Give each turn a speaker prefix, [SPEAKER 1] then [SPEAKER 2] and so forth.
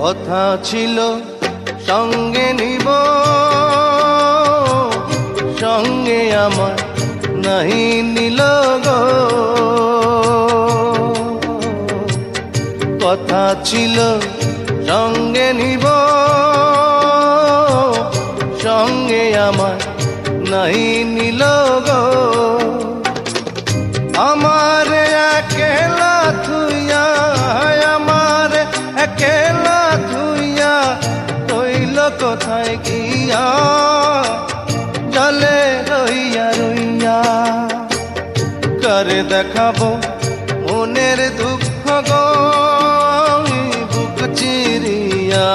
[SPEAKER 1] কথা ছিল সঙ্গে নিব, সঙ্গে আমার নাহি নিল গো। কথা ছিল সঙ্গে নিব, সঙ্গে আমার নাহি নিল গো। আমার একেলা থুইয়া, আমার একেলা থুইয়া রইল কোথায় গিয়া, জলে রইয়া রইয়া। কারে দেখাবো মনের দুঃখ গো বুক চিরিয়া।